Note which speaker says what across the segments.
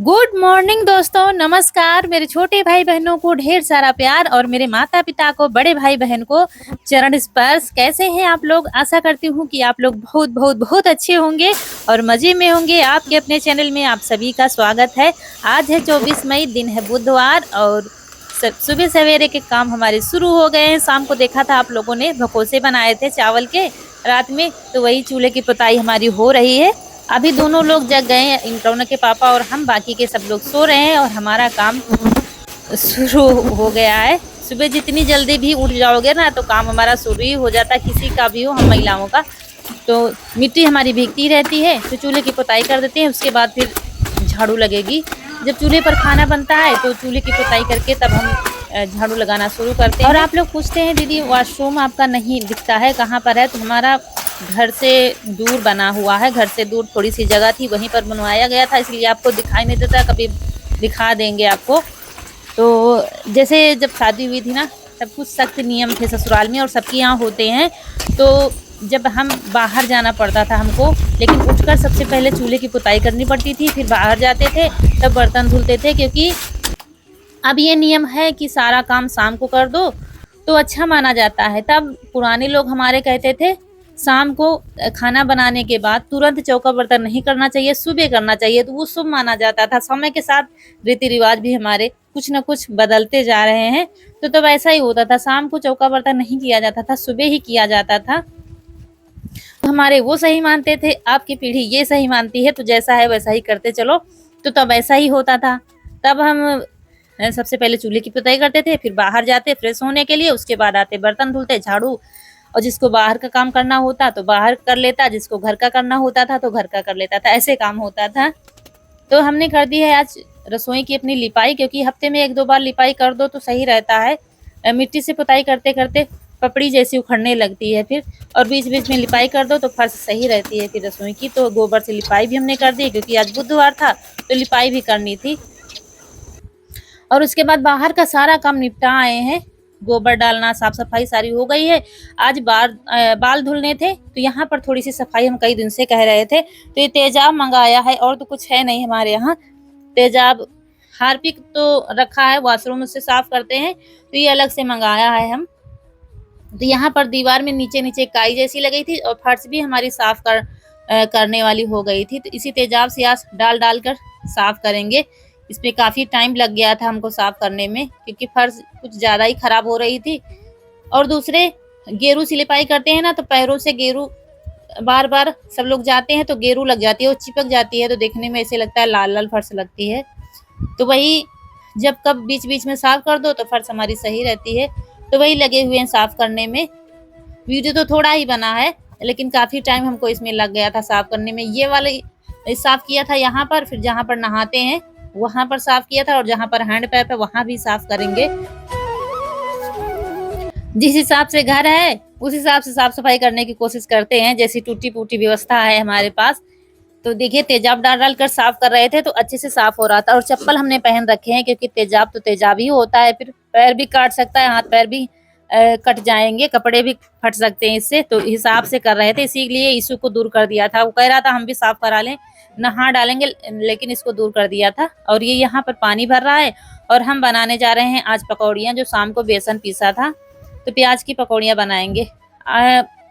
Speaker 1: Good morning दोस्तों, नमस्कार। मेरे छोटे भाई बहनों को ढेर सारा प्यार और मेरे माता पिता को, बड़े भाई बहन को चरण स्पर्श। कैसे हैं आप लोग? आशा करती हूँ कि आप लोग बहुत बहुत बहुत अच्छे होंगे और मजे में होंगे। आपके अपने चैनल में आप सभी का स्वागत है। आज है 24 मई, दिन है बुधवार और सुबह सवेरे के काम हमारे शुरू हो गए हैं। शाम को देखा था आप लोगों ने, भकोसे बनाए थे चावल के रात में, तो वही चूल्हे की पुताई हमारी हो रही है। अभी दोनों लोग जग गए हैं, इन के पापा और हम, बाकी के सब लोग सो रहे हैं और हमारा काम शुरू हो गया है। सुबह जितनी जल्दी भी उठ जाओगे ना तो काम हमारा शुरू ही हो जाता है, किसी का भी हो, हम महिलाओं का। तो मिट्टी हमारी भीगती रहती है तो चूल्हे की पुताई कर देते हैं, उसके बाद फिर झाड़ू लगेगी। जब चूल्हे पर खाना बनता है तो चूल्हे की पुताई करके तब हम झाड़ू लगाना शुरू करते हैं। और आप लोग पूछते हैं दीदी वॉशरूम आपका नहीं दिखता है, कहाँ पर है? तो हमारा घर से दूर बना हुआ है, घर से दूर थोड़ी सी जगह थी, वहीं पर बनवाया गया था, इसलिए आपको दिखाई नहीं देता। कभी दिखा देंगे आपको। तो जैसे जब शादी हुई थी ना, तब कुछ सख्त नियम थे ससुराल में और सबके यहाँ होते हैं। तो जब हम बाहर जाना पड़ता था हमको, लेकिन उठकर सबसे पहले चूल्हे की पुताई करनी पड़ती थी, फिर बाहर जाते थे, तब बर्तन धुलते थे। क्योंकि अब ये नियम है कि सारा काम शाम को कर दो तो अच्छा माना जाता है। तब पुराने लोग हमारे कहते थे शाम को खाना बनाने के बाद तुरंत चौका बर्तन नहीं करना चाहिए, सुबह करना चाहिए, तो वो शुभ माना जाता था। समय के साथ रीति रिवाज भी हमारे कुछ न कुछ बदलते जा रहे हैं। तो तब ऐसा ही होता था, शाम को चौका बर्तन नहीं किया जाता था, सुबह ही किया जाता था। हमारे वो सही मानते थे, आपकी पीढ़ी ये सही मानती है, तो जैसा है वैसा ही करते चलो। तो तब ऐसा ही होता था। तब हम सबसे पहले चूल्हे की पुताई करते थे, फिर बाहर जाते फ्रेश होने के लिए, उसके बाद आते बर्तन धुलते, झाड़ू। और जिसको बाहर का काम करना होता तो बाहर कर लेता, जिसको घर का करना होता था तो घर का कर लेता था, ऐसे काम होता था। तो हमने कर दी है आज रसोई की अपनी लिपाई, क्योंकि हफ्ते में 1-2 बार लिपाई कर दो तो सही रहता है। मिट्टी से पुताई करते करते पपड़ी जैसी उखड़ने लगती है फिर, और बीच बीच में लिपाई कर दो तो फर्श सही रहती है फिर रसोई की। तो गोबर से लिपाई भी हमने कर दी, क्योंकि आज बुधवार था तो लिपाई भी करनी थी। और उसके बाद बाहर का सारा काम निपटा आए हैं, गोबर डालना, साफ सफाई सारी हो गई है। आज बाल धुलने थे, तो यहाँ पर थोड़ी सी सफाई हम कई दिन से कह रहे थे, तो ये तेजाब मंगाया है, और तो कुछ है नहीं हमारे यहाँ। तेजाब, हार्पिक तो रखा है, वॉशरूम से साफ करते हैं, तो ये अलग से मंगाया है हम। तो यहाँ पर दीवार में नीचे नीचे काई जैसी लगी थी और फर्श भी हमारी साफ करने वाली हो गई थी, तो इसी तेजाब से आज डाल कर साफ करेंगे। इसमें काफ़ी टाइम लग गया था हमको साफ करने में, क्योंकि फर्श कुछ ज़्यादा ही खराब हो रही थी। और दूसरे, गेरू से लिपाई करते हैं ना, तो पैरों से गेरू बार बार सब लोग जाते हैं तो गेरू लग जाती है, वो चिपक जाती है, तो देखने में ऐसे लगता है लाल लाल फर्श लगती है। तो वही जब कब बीच बीच में साफ कर दो तो फर्श हमारी सही रहती है। तो वही लगे हुए हैं साफ करने में। वीडियो तो थोड़ा ही बना है, लेकिन काफ़ी टाइम हमको इसमें लग गया था साफ करने में। ये वाले साफ किया था यहाँ पर, फिर जहाँ पर नहाते हैं वहां पर साफ किया था, और जहाँ पर हैंड पैप है वहां भी साफ करेंगे। जिस हिसाब से घर है उस हिसाब से साफ सफाई करने की कोशिश करते हैं, जैसी टूटी फूटी व्यवस्था है हमारे पास। तो देखिए तेजाब डाल कर साफ कर रहे थे तो अच्छे से साफ हो रहा था। और चप्पल हमने पहन रखे हैं, क्योंकि तेजाब तो तेजाब ही होता है, फिर पैर भी काट सकता है, हाथ पैर भी कट जाएंगे, कपड़े भी फट सकते हैं इससे। तो हिसाब से कर रहे थे, इसीलिए इशू को दूर कर दिया था। वो कह रहा था हम भी साफ करा लें, नहा डालेंगे, लेकिन इसको दूर कर दिया था। और ये यहाँ पर पानी भर रहा है और हम बनाने जा रहे हैं आज पकौड़ियाँ, जो शाम को बेसन पीसा था, तो प्याज की पकौड़ियाँ बनाएंगे।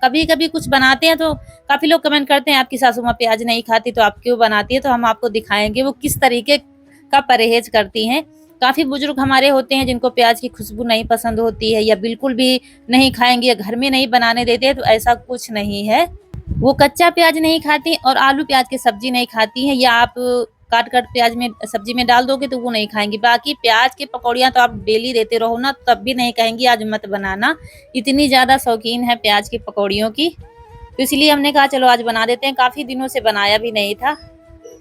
Speaker 1: कभी कभी कुछ बनाते हैं तो काफ़ी लोग कमेंट करते हैं आपकी सासू माँ प्याज नहीं खाती तो आप क्यों बनाती है, तो हम आपको दिखाएंगे वो किस तरीके का परहेज करती हैं। काफ़ी बुजुर्ग हमारे होते हैं जिनको प्याज की खुशबू नहीं पसंद होती है, या बिल्कुल भी नहीं खाएंगे, या घर में नहीं बनाने देते हैं, तो ऐसा कुछ नहीं है। वो कच्चा प्याज नहीं खाती और आलू प्याज की सब्जी नहीं खाती हैं, या आप काट काट प्याज में सब्जी में डाल दोगे तो वो नहीं खाएंगी। बाकी प्याज की पकौड़ियाँ तो आप डेली देते रहो ना, तब भी नहीं कहेंगी आज मत बनाना। इतनी ज़्यादा शौकीन है प्याज की पकौड़ियों की, तो इसलिए हमने कहा चलो आज बना देते हैं। काफ़ी दिनों से बनाया भी नहीं था,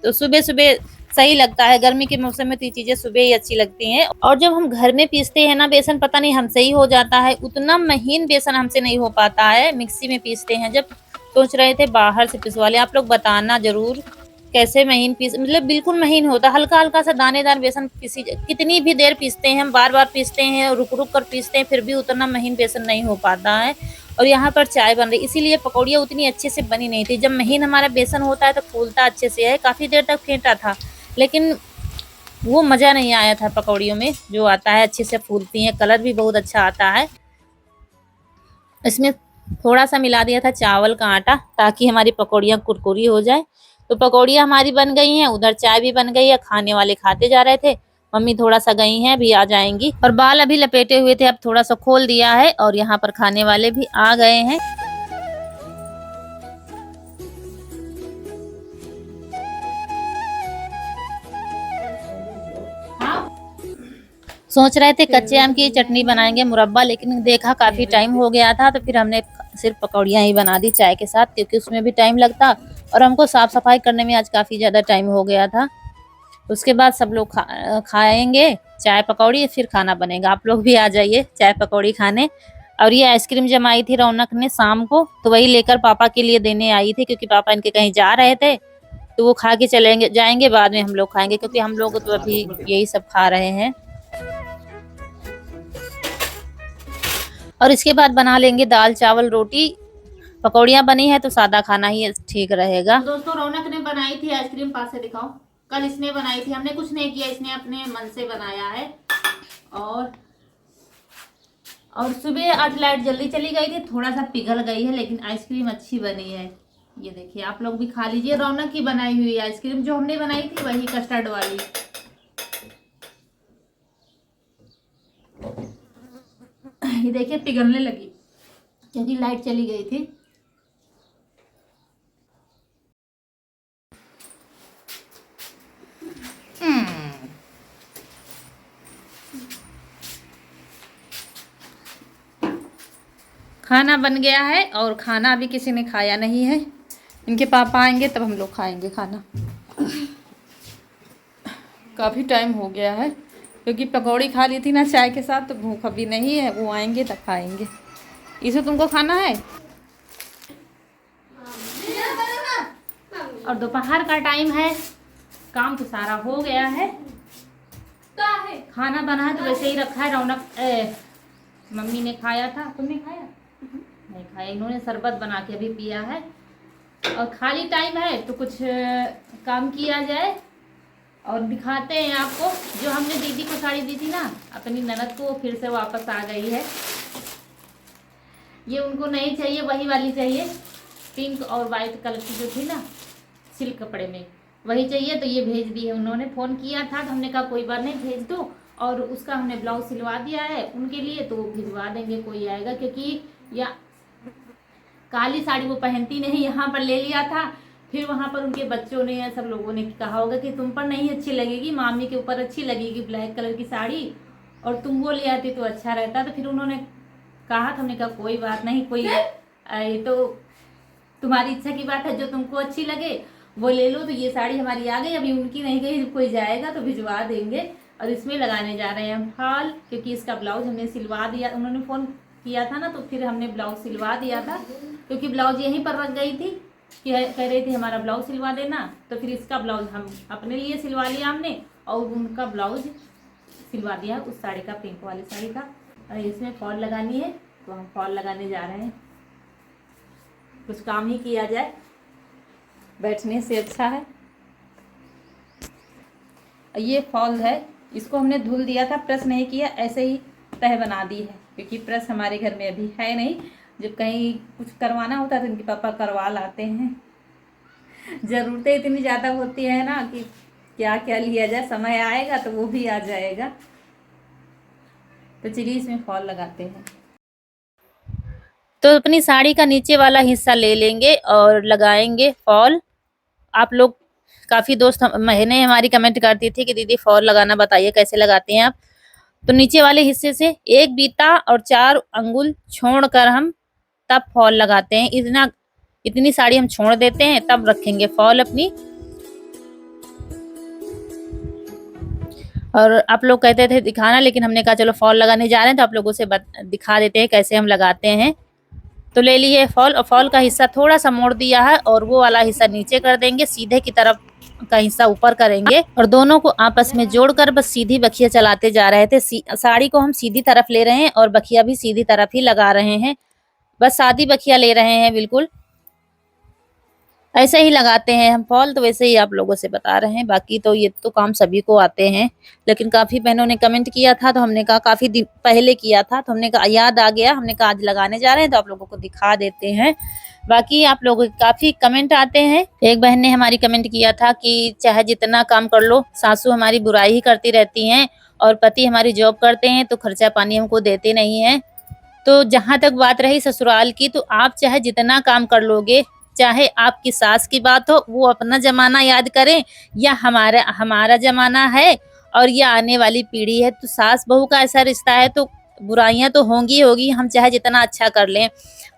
Speaker 1: तो सुबह सुबह सही लगता है। गर्मी के मौसम में तो ये चीज़ें सुबह ही अच्छी लगती हैं। और जब हम घर में पीसते हैं ना बेसन, पता नहीं हमसे ही हो जाता है, उतना महीन बेसन हमसे नहीं हो पाता है। मिक्सी में पीसते हैं जब, सोच रहे थे बाहर से पिसवा लें। आप लोग बताना जरूर कैसे महीन पीस, मतलब बिल्कुल महीन होता, हल्का हल्का सा दानेदार बेसन पीसी। कितनी भी देर पीसते हैं हम, बार बार पीसते हैं, रुक रुक कर पीसते हैं, फिर भी उतना महीन बेसन नहीं हो पाता है। और यहाँ पर चाय बन रही, इसीलिए पकौड़ियाँ उतनी अच्छे से बनी नहीं थी। जब महीन हमारा बेसन होता है तो फूलता अच्छे से है। काफ़ी देर तक फेंटा था, लेकिन वो मज़ा नहीं आया था पकौड़ियों में जो आता है, अच्छे से फूलती हैं, कलर भी बहुत अच्छा आता है। इसमें थोड़ा-सा मिला दिया था चावल का आटा ताकि हमारी पकौड़ियाँ कुरकुरी हो जाए। तो पकौड़ियाँ हमारी बन गई हैं, उधर चाय भी बन गई है, खाने वाले खाते जा रहे थे। मम्मी थोड़ा-सा गई हैं, अभी आ जाएँगी और बाल अभी लपेटे हुए थे, अब थोड़ा-सा खोल दिया है और यहाँ पर खाने वाले भी आ गए हैं। सोच रहे थे कच्चे आम की चटनी बनाएंगे मुरब्बा, लेकिन देखा काफ़ी टाइम हो गया था तो फिर हमने सिर्फ पकौड़ियाँ ही बना दी चाय के साथ, क्योंकि उसमें भी टाइम लगता और हमको साफ सफाई करने में आज काफ़ी ज़्यादा टाइम हो गया था। उसके बाद सब लोग खाएंगे चाय पकौड़ी, फिर खाना बनेगा। आप लोग भी आ जाइए चाय पकौड़ी खाने। और ये आइसक्रीम जमाई थी रौनक ने शाम को, तो वही लेकर पापा के लिए देने आई थी, क्योंकि पापा इनके कहीं जा रहे थे तो वो खा के चलेंगे जाएंगे, बाद में हम लोग खाएंगे, क्योंकि हम लोग तो अभी यही सब खा रहे हैं। और इसके बाद बना लेंगे दाल चावल रोटी। पकौड़ियाँ बनी है तो सादा खाना ही ठीक रहेगा। तो दोस्तों रौनक ने बनाई थी आइसक्रीम, पास से दिखाओ। कल इसने बनाई थी, हमने कुछ नहीं किया, इसने अपने मन से बनाया है। और सुबह आज लाइट जल्दी चली गई थी, थोड़ा सा पिघल गई है, लेकिन आइसक्रीम अच्छी बनी है। ये देखिए, आप लोग भी खा लीजिए रौनक की बनाई हुई आइसक्रीम। जो हमने बनाई थी वही कस्टर्ड वाली। ये देखिए पिघलने लगी क्योंकि लाइट चली गई थी। खाना बन गया है और खाना अभी किसी ने खाया नहीं है। इनके पापा आएंगे तब हम लोग खाएंगे खाना। काफ़ी टाइम हो गया है क्योंकि पकौड़ी खा ली थी ना चाय के साथ, तो भूख अभी नहीं है। वो आएंगे तब खाएंगे। इसे तुमको खाना है। और दोपहर का टाइम है, काम तो सारा हो गया है। खाना बना है तो वैसे ही रखा है। रौनक मम्मी ने खाया था, तुमने खाया? नहीं खाया। इन्होंने शरबत बना के अभी पिया है। और खाली टाइम है तो कुछ काम किया जाए। और दिखाते हैं आपको, जो हमने दीदी को साड़ी दी थी ना अपनी ननद को, फिर से वापस आ गई है। ये उनको नहीं चाहिए, वही वाली चाहिए, पिंक और वाइट कलर की जो थी ना सिल्क कपड़े में, वही चाहिए। तो ये भेज दी है उन्होंने। फ़ोन किया था तो हमने कहा कोई बात नहीं, भेज दो। और उसका हमने ब्लाउज सिलवा दिया है उनके लिए, तो भिजवा देंगे, कोई आएगा। क्योंकि या काली साड़ी वो पहनती नहीं, यहाँ पर ले लिया था, फिर वहाँ पर उनके बच्चों ने या सब लोगों ने कहा होगा कि तुम पर नहीं अच्छी लगेगी, मामी के ऊपर अच्छी लगेगी ब्लैक कलर की साड़ी, और तुम वो ले आती तो अच्छा रहता। तो फिर उन्होंने कहा था, हमने कहा कोई बात नहीं, कोई ये तो तुम्हारी इच्छा की बात है, जो तुमको अच्छी लगे वो ले लो। तो ये साड़ी हमारी आ गई, अभी उनकी नहीं गई, कोई जाएगा तो भिजवा देंगे। और इसमें लगाने जा रहे हैं हम फॉल, क्योंकि इसका ब्लाउज हमने सिलवा दिया। उन्होंने फ़ोन किया था ना, तो फिर हमने ब्लाउज सिलवा दिया था, क्योंकि ब्लाउज यहीं पर रख गई थी कि कह रही थी हमारा ब्लाउज सिलवा देना। तो फिर इसका ब्लाउज हम अपने लिए सिलवा लिया हमने, और उनका ब्लाउज सिलवा दिया उस साड़ी का, पिंक वाली साड़ी का। और इसमें फॉल लगानी है तो हम फॉल लगाने जा रहे हैं। कुछ काम ही किया जाए, बैठने से अच्छा है। ये फॉल है, इसको हमने धुल दिया था, प्रेस नहीं किया, ऐसे ही तह बना दी है, क्योंकि प्रेस हमारे घर में अभी है नहीं। जब कहीं कुछ करवाना होता है तो इनके पापा करवा लाते हैं। ज़रूरतें इतनी ज़्यादा होती है ना कि क्या क्या लिया जाए, समय आएगा तो वो भी आ जाएगा। तो चलिए इसमें फॉल लगाते हैं। तो अपनी साड़ी का नीचे वाला हिस्सा ले लेंगे और लगाएंगे फॉल। आप लोग काफ़ी दोस्त महीने हमारी कमेंट करती थी कि दीदी फॉल लगाना बताइए कैसे लगाते हैं आप। तो नीचे वाले हिस्से से एक बीता और 4 अंगुल छोड़कर हम तब फॉल लगाते हैं। इतनी साड़ी हम छोड़ देते हैं, तब रखेंगे फॉल अपनी। और आप लोग कहते थे दिखाना, लेकिन हमने कहा चलो फॉल लगाने जा रहे हैं तो आप लोगों से दिखा देते हैं कैसे हम लगाते हैं। तो ले लिए फॉल, और फॉल का हिस्सा थोड़ा सा मोड़ दिया है, और वो वाला हिस्सा नीचे कर देंगे, सीधे की तरफ का हिस्सा ऊपर करेंगे, और दोनों को आपस में जोड़कर बस सीधी बखिया चलाते जा रहे थे। साड़ी को हम सीधी तरफ ले रहे हैं और बखिया भी सीधी तरफ ही लगा रहे हैं, बस सादी बखिया ले रहे हैं बिल्कुल। ऐसे ही लगाते हैं हम फॉल, तो वैसे ही आप लोगों से बता रहे हैं। बाकी तो ये तो काम सभी को आते हैं, लेकिन काफ़ी बहनों ने कमेंट किया था, तो हमने कहा काफ़ी दिन पहले किया था, तो हमने कहा याद आ गया, हमने कहा आज लगाने जा रहे हैं तो आप लोगों को दिखा देते हैं। बाकी आप लोगों के काफ़ी कमेंट आते हैं। एक बहन ने हमारी कमेंट किया था कि चाहे जितना काम कर लो, सासू हमारी बुराई ही करती रहती हैं और पति हमारी जॉब करते हैं तो खर्चा पानी हमको देते नहीं हैं। तो जहाँ तक बात रही ससुराल की, तो आप चाहे जितना काम कर लोगे, चाहे आपकी सास की बात हो, वो अपना ज़माना याद करें या हमारा हमारा ज़माना है और ये आने वाली पीढ़ी है, तो सास-बहू का ऐसा रिश्ता है तो बुराइयाँ तो होंगी ही होगी, हम चाहे जितना अच्छा कर लें।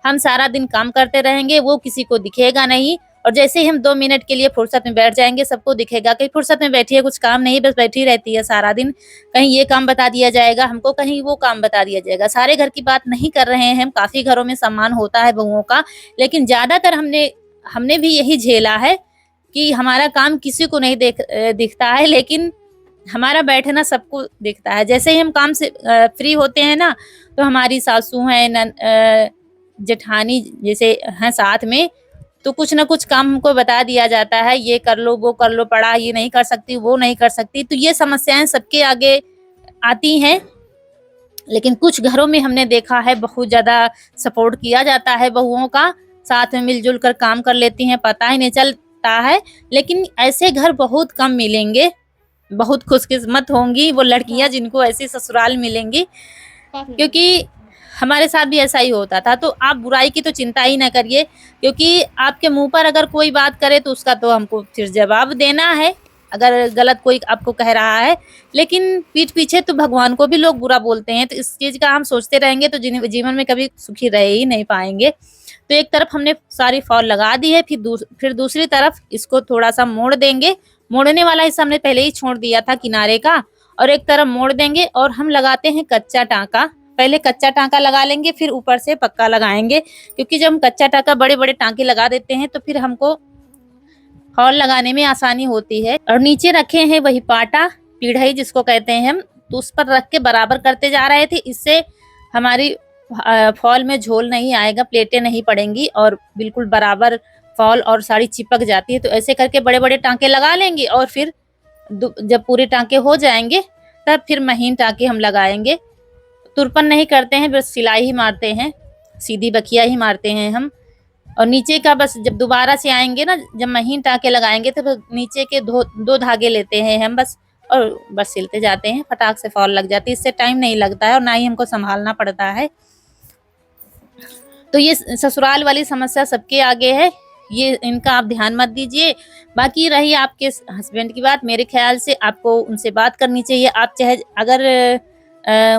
Speaker 1: हम सारा दिन काम करते रहेंगे, वो किसी को दिखेगा नहीं और जैसे ही हम 2 मिनट के लिए फुर्सत में बैठ जाएँगे, सबको दिखेगा कि फुर्सत में बैठी है, कुछ काम नहीं, बस बैठी रहती है सारा दिन। कहीं ये काम बता दिया जाएगा हमको, कहीं वो काम बता दिया जाएगा। सारे घर की बात नहीं कर रहे हैं हम, काफ़ी घरों में सम्मान होता है बहुओं का, लेकिन ज़्यादातर हमने हमने भी यही झेला है कि हमारा काम किसी को नहीं दिखता है, लेकिन हमारा बैठना सबको दिखता है। जैसे ही हम काम से फ्री होते हैं ना, तो हमारी सासू हैं, जेठानी जैसे हैं साथ में, तो कुछ न कुछ काम हमको बता दिया जाता है, ये कर लो, वो कर लो, पढ़ा ये नहीं कर सकती, वो नहीं कर सकती। तो ये समस्याएँ सबके आगे आती हैं, लेकिन कुछ घरों में हमने देखा है बहुत ज़्यादा सपोर्ट किया जाता है बहुओं का, साथ में मिल-जुल कर काम कर लेती हैं, पता ही नहीं चलता है। लेकिन ऐसे घर बहुत कम मिलेंगे, बहुत खुशकिस्मत होंगी वो लड़कियाँ जिनको ऐसे ससुराल मिलेंगी, क्योंकि हमारे साथ भी ऐसा ही होता था। तो आप बुराई की तो चिंता ही ना करिए, क्योंकि आपके मुँह पर अगर कोई बात करे तो उसका तो हमको फिर जवाब देना है, अगर गलत कोई आपको कह रहा है। लेकिन पीठ पीछे तो भगवान को भी लोग बुरा बोलते हैं, तो इस चीज़ का हम सोचते रहेंगे तो जीवन में कभी सुखी रह ही नहीं पाएँगे। तो एक तरफ हमने सारी फॉल लगा दी है, फिर दूसरी तरफ इसको थोड़ा-सा मोड़ देंगे। मोड़ने वाला हिस्सा हमने पहले ही छोड़ दिया था किनारे का, और एक तरफ मोड़ देंगे और हम लगाते हैं कच्चा टाँका। पहले कच्चा टाँका लगा लेंगे, फिर ऊपर से पक्का लगाएँगे, क्योंकि जब हम कच्चा टाँका बड़े-बड़े टाँके लगा देते हैं तो फिर हमको फॉल लगाने में आसानी होती है। और नीचे रखे हैं वही पाटा, पीढ़ई जिसको कहते हैं हम, तो उस पर रख के बराबर करते जा रहे थे। इससे हमारी फॉल में झोल नहीं आएगा, प्लेटें नहीं पड़ेंगी और बिल्कुल बराबर फॉल और साड़ी चिपक जाती है। तो ऐसे करके बड़े-बड़े टाँके लगा लेंगे और फिर जब पूरे टाँके हो जाएँगे, तब फिर महीन टाँके हम लगाएँगे। तुरपन नहीं करते हैं, बस सिलाई ही मारते हैं, सीधी बखिया ही मारते हैं हम। और नीचे का बस जब दोबारा से आएँगे ना, जब महीन टाँके लगाएँगे तो नीचे के 2 धागे लेते हैं हम बस, और बस सिलते जाते हैं, फटाक से फॉल लग जाती है। इससे टाइम नहीं लगता है और ना ही हमको सँभालना पड़ता है। तो ये ससुराल वाली समस्या सबके आगे है, ये इनका आप ध्यान मत दीजिए। बाकी रही आपके हस्बैंड की बात, मेरे ख़्याल से आपको उनसे बात करनी चाहिए। आप चाहे अगर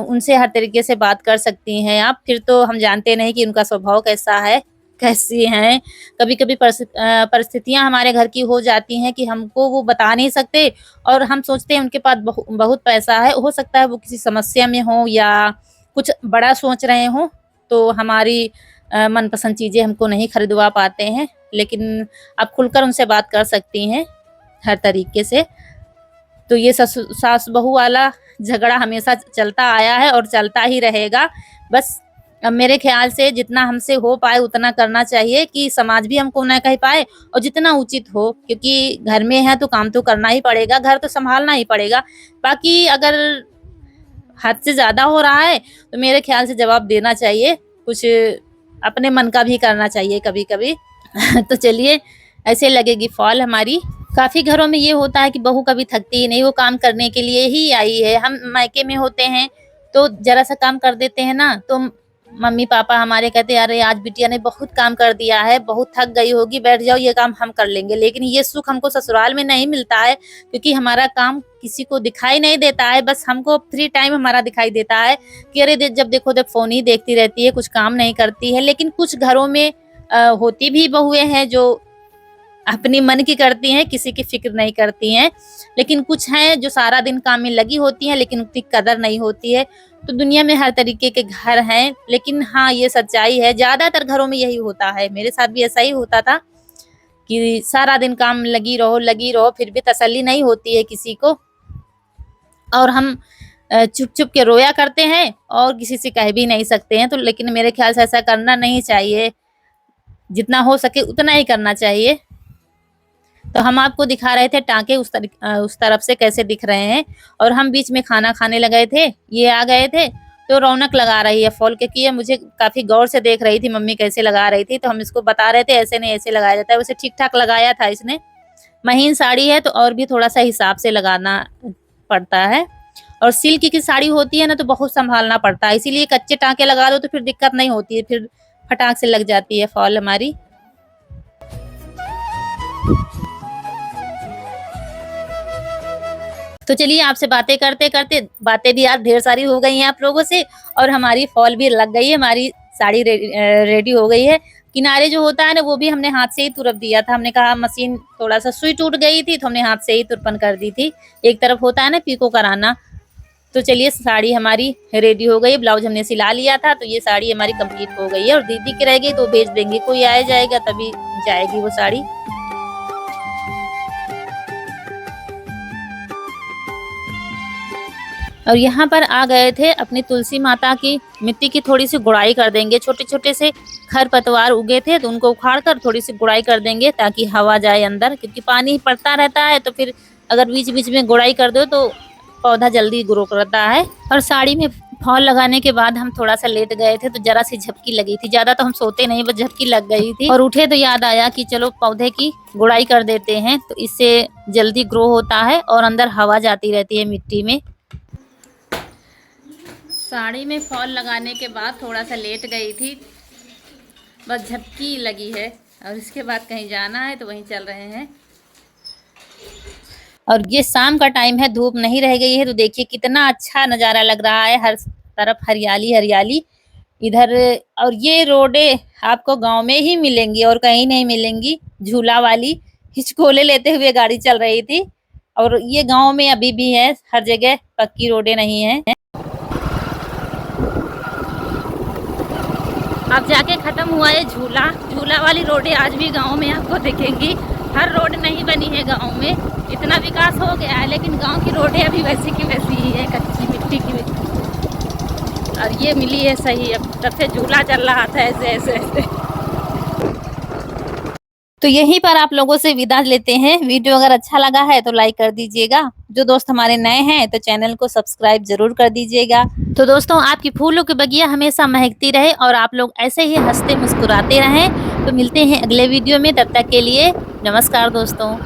Speaker 1: उनसे हर तरीके से बात कर सकती हैं आप, फिर तो हम जानते नहीं कि उनका स्वभाव कैसा है, कैसी हैं। कभी-कभी परिस्थितियाँ हमारे घर की हो जाती हैं कि हमको वो बता नहीं सकते और हम सोचते हैं उनके पास बहुत पैसा है। हो सकता है वो किसी समस्या में हों या कुछ बड़ा सोच रहे हों, तो हमारी मनपसंद चीज़ें हमको नहीं खरीदवा पाते हैं। लेकिन आप खुलकर उनसे बात कर सकती हैं हर तरीके से। तो ये सास-बहू वाला झगड़ा हमेशा चलता आया है और चलता ही रहेगा। बस मेरे ख़्याल से जितना हमसे हो पाए उतना करना चाहिए कि समाज भी हमको ना कह पाए, और जितना उचित हो, क्योंकि घर में है तो काम तो करना ही पड़ेगा, घर तो सँभालना ही पड़ेगा। बाकी अगर हद से ज़्यादा हो रहा है, तो मेरे ख़्याल से जवाब देना चाहिए, कुछ अपने मन का भी करना चाहिए कभी-कभी। तो चलिए, ऐसे लगेगी फॉल हमारी। काफ़ी घरों में ये होता है कि बहू कभी थकती ही नहीं, वो काम करने के लिए ही आई है। हम मायके में होते हैं, तो ज़रा-सा काम कर देते हैं ना, तो मम्मी-पापा हमारे कहते हैं, "अरे! आज बिटिया ने बहुत काम कर दिया है, बहुत थक गई होगी, बैठ जाओ, ये काम हम कर लेंगे।" लेकिन ये सुख हमको ससुराल में नहीं मिलता है, क्योंकि हमारा काम किसी को दिखाई नहीं देता है, बस हमको फ्री टाइम हमारा दिखाई देता है कि अरे! जब देखो तब फ़ोन ही देखती रहती है, कुछ काम नहीं करती है। लेकिन कुछ घरों में होती भी बहुएँ हैं जो अपनी मन की करती हैं, किसी की फ़िक्र नहीं करती हैं। लेकिन कुछ हैं जो सारा दिन काम में लगी होती हैं, लेकिन उतनी कदर नहीं होती है। तो दुनिया में हर तरीके के घर हैं, लेकिन हाँ, ये सच्चाई है, ज़्यादातर घरों में यही होता है। मेरे साथ भी ऐसा ही होता था कि सारा दिन काम लगी रहो, फिर भी तसल्ली नहीं होती है किसी को, और हम चुप-चुप के रोया करते हैं और किसी से कह भी नहीं सकते हैं। तो लेकिन मेरे ख़्याल से ऐसा करना नहीं चाहिए, जितना हो सके उतना ही करना चाहिए। तो हम आपको दिखा रहे थे टाँके उस तरफ से कैसे दिख रहे हैं। और हम बीच में खाना खाने लगे थे, ये आ गए थे तो रौनक लगा रही है फॉल, क्योंकि ये मुझे काफ़ी गौर से देख रही थी मम्मी कैसे लगा रही थी, तो हम इसको बता रहे थे ऐसे नहीं ऐसे लगाया जाता है। वैसे ठीक-ठाक लगाया था इसने। महीन साड़ी है तो और भी थोड़ा-सा हिसाब से लगाना पड़ता है। और सिल्क की साड़ी होती है ना तो बहुत सँभालना पड़ता है, इसीलिए कच्चे टाँके लगा दो तो फिर दिक्कत नहीं होती है, फिर फटाक से लग जाती है फॉल हमारी। तो चलिए आपसे बातें करते-करते बातें भी यार ढेर सारी हो गई हैं आप लोगों से, और हमारी फॉल भी लग गई है, हमारी साड़ी रेडी हो गई है। किनारे जो होता है ना वो भी हमने हाथ से ही तुरप दिया था। हमने कहा मशीन थोड़ा-सा सुई टूट गई थी तो हमने हाथ से ही तुरपन कर दी थी। एक तरफ होता है ना पीको कराना। तो चलिए साड़ी हमारी रेडी हो गई, ब्लाउज हमने सिला लिया था तो ये साड़ी हमारी कंप्लीट हो गई है। और दीदी की रह गई तो भेज देंगे, कोई आया जाएगा तभी जाएगी वो साड़ी। और यहाँ पर आ गए थे अपनी तुलसी माता की मिट्टी की थोड़ी सी गुड़ाई कर देंगे। छोटे-छोटे से खरपतवार उगे थे तो उनको उखाड़ कर थोड़ी सी गुड़ाई कर देंगे ताकि हवा जाए अंदर, क्योंकि पानी पड़ता रहता है तो फिर अगर बीच-बीच में गुड़ाई कर दो तो पौधा जल्दी ग्रो करता है। और साड़ी में फॉल लगाने के बाद हम थोड़ा सा लेट गए थे तो जरा सी झपकी लगी थी, ज्यादा तो हम सोते नहीं, बस झपकी लग गई थी। और उठे तो याद आया कि चलो पौधे की गुड़ाई कर देते हैं तो इससे जल्दी ग्रो होता है और अंदर हवा जाती रहती है मिट्टी में। साड़ी में फॉल लगाने के बाद थोड़ा सा लेट गई थी, बस झपकी लगी है। और इसके बाद कहीं जाना है तो वहीं चल रहे हैं। और ये शाम का टाइम है, धूप नहीं रह गई है तो देखिए कितना अच्छा नज़ारा लग रहा है, हर तरफ हरियाली हरियाली इधर। और ये रोडें आपको गांव में ही मिलेंगी और कहीं नहीं मिलेंगी। झूला वाली हिचकोले लेते हुए गाड़ी चल रही थी, और ये गांव में अभी भी है, हर जगह पक्की रोडें नहीं है। अब जाके खत्म हुआ है झूला वाली रोडें आज भी गांव में आपको दिखेंगी। हर रोड नहीं बनी है गांव में, इतना विकास हो गया है लेकिन गांव की रोडें अभी वैसी की वैसी ही है, कच्ची मिट्टी की। और ये मिली है सही, अब तब से झूला चल रहा था ऐसे ऐसे ऐसे। तो यहीं पर आप लोगों से विदा लेते हैं। वीडियो अगर अच्छा लगा है तो लाइक कर दीजिएगा, जो दोस्त हमारे नए हैं तो चैनल को सब्सक्राइब जरूर कर दीजिएगा। तो दोस्तों आपकी फूलों की बगिया हमेशा महकती रहे और आप लोग ऐसे ही हंसते मुस्कुराते रहें। तो मिलते हैं अगले वीडियो में, तब तक के लिए नमस्कार दोस्तों।